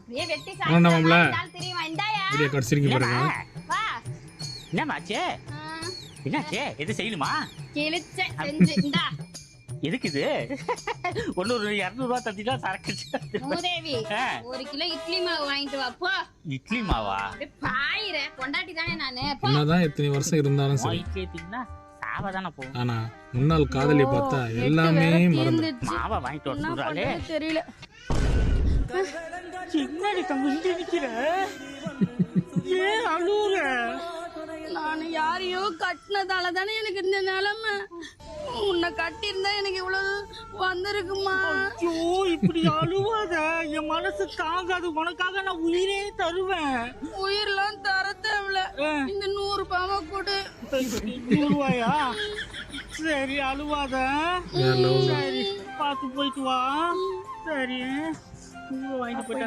அப்படியே வெட்டி சாப்பிடலாம் தெரியுமா? இந்தாயா வீடியோ கட்சிருக்கு பாருங்க. வா. என்னமாச்சே? என்னாச்சே? எது செய்யணுமா? கிழிச்ச செஞ்சு இந்தா. எதுக்கு இது? ஒரு 200 ரூபாய் தந்தினா சரக்கு. மூதேவி 1 கிலோ இட்லி மாவு வாங்கிட்டு வா போ. இட்லி மாவா? பாயிர பொண்டாட்டி தானே நானு. என்னதான் எத்தனை வருஷம் இருந்தாலும் சரி. இட்லி தின்னா சாவதானே போகும். ஆனா முன்னாள் காதலி பார்த்தா எல்லாமே மறந்து. மாவா வாங்கிட்டு வர சொல்றாளே. தெரியல. சின்னடி தம்பி இங்க நிக்கிற. ஏன் அழுவுற? நான் யாரையோ கட்டினதால தானே எனக்கு இந்த நிலைமை. உன்னை கட்டியிருந்தா எனக்கு இவ்வளவு வந்திருக்குமா? ஐயோ இப்படி அழுவாத, என் மனசு தாங்காது. உனக்காக நான் உயிரே தருவேன். உயிரெல்லாம் தர தேவையில்ல, இந்த 100 ரூபாவை கொடு. 100 ரூபாயா? சரி அழுவாத. சரி பார்த்து போயிட்டு வா. சரி வாங்கிட்டு போயிட்டு